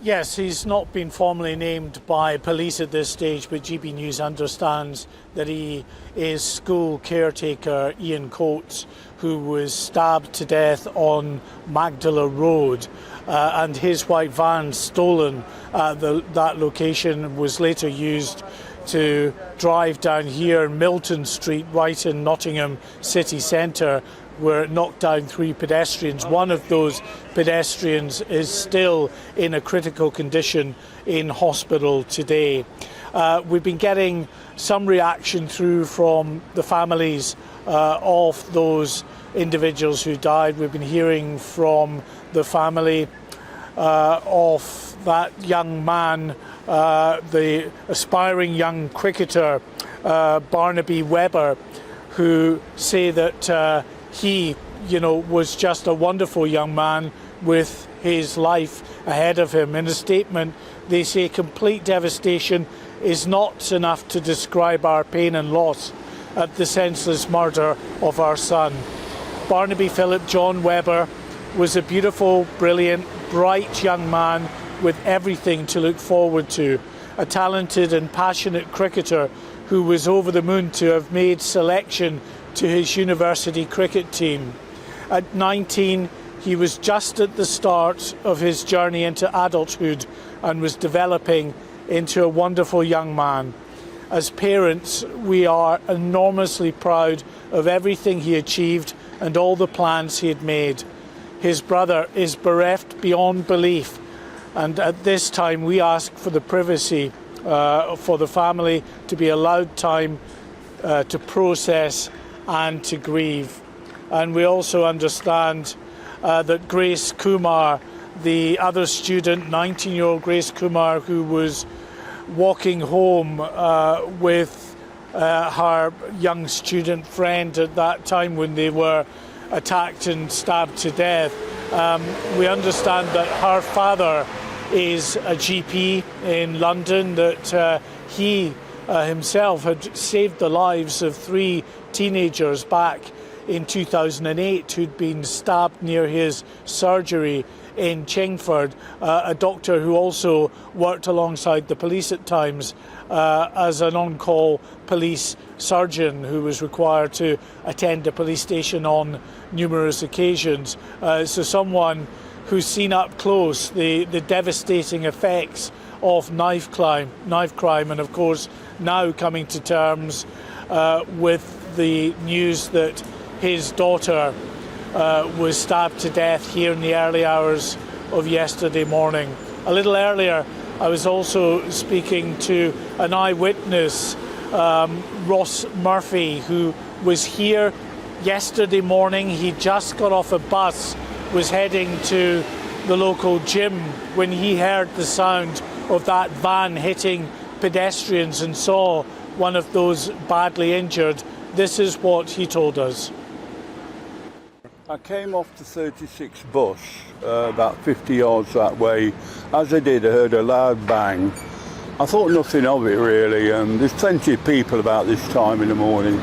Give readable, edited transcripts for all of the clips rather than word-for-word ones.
Yes, he's not been formally named by police at this stage, but GB News understands that he is school caretaker Ian Coates, who was stabbed to death on Magdala Road, and his white van stolen at that location was later used to drive down here Milton Street, right in Nottingham city centre, where it knocked down 3 pedestrians. One of those pedestrians is still in a critical condition in hospital today. We've been getting some reaction through from the families of those individuals who died. We've been hearing from the family of that young man, the aspiring young cricketer Barnaby Webber, who say that he, was just a wonderful young man with his life ahead of him. In a statement, they say complete devastation is not enough to describe our pain and loss at the senseless murder of our son. Barnaby Philip John Webber was a beautiful, brilliant, bright young man with everything to look forward to. A talented and passionate cricketer who was over the moon to have made selection to his university cricket team. At 19, he was just at the start of his journey into adulthood and was developing into a wonderful young man. As parents, we are enormously proud of everything he achieved and all the plans he had made. His brother is bereft beyond belief, and at this time we ask for the privacy for the family to be allowed time to process and to grieve. And we also understand that Grace Kumar, the other student, 19-year-old Grace Kumar, who was walking home with her young student friend at that time when they were attacked and stabbed to death. We understand that her father is a GP in London, that he himself had saved the lives of 3 teenagers back in 2008 who'd been stabbed near his surgery in Chingford, a doctor who also worked alongside the police at times as an on-call police surgeon who was required to attend a police station on numerous occasions. So someone who's seen up close the devastating effects of knife crime, and of course now coming to terms with the news that his daughter was stabbed to death here in the early hours of yesterday morning. A little earlier, I was also speaking to an eyewitness, Ross Murphy, who was here yesterday morning. He just got off a bus, was heading to the local gym when he heard the sound of that van hitting pedestrians and saw one of those badly injured. This is what he told us. I came off the 36 bus about 50 yards that way. As I did, I heard a loud bang. I thought nothing of it really. There's plenty of people about this time in the morning.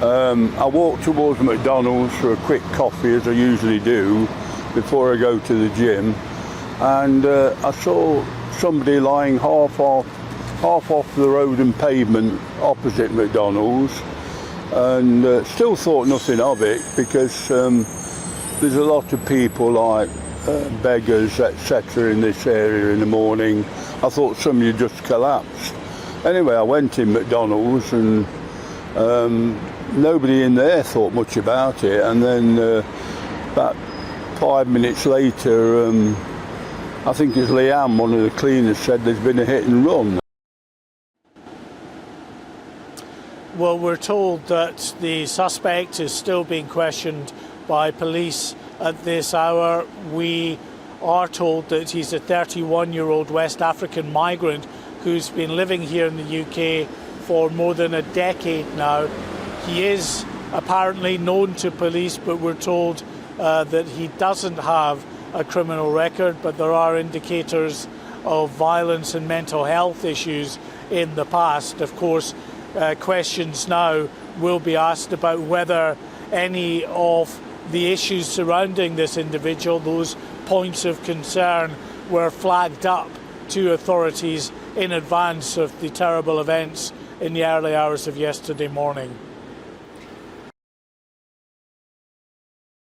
I walked towards McDonald's for a quick coffee, as I usually do, before I go to the gym. And I saw somebody lying half off the road and pavement opposite McDonald's. And still thought nothing of it because there's a lot of people like beggars, etc. in this area in the morning. I thought somebody just collapsed. Anyway, I went in McDonald's and nobody in there thought much about it. And then about 5 minutes later, I think it's Liam, one of the cleaners, said there's been a hit and run. Well, we're told that the suspect is still being questioned by police at this hour. We are told that he's a 31-year-old West African migrant who's been living here in the UK for more than a decade now. He is apparently known to police, but we're told that he doesn't have a criminal record, but there are indicators of violence and mental health issues in the past. Of course, questions now will be asked about whether any of the issues surrounding this individual, those points of concern, were flagged up to authorities in advance of the terrible events in the early hours of yesterday morning.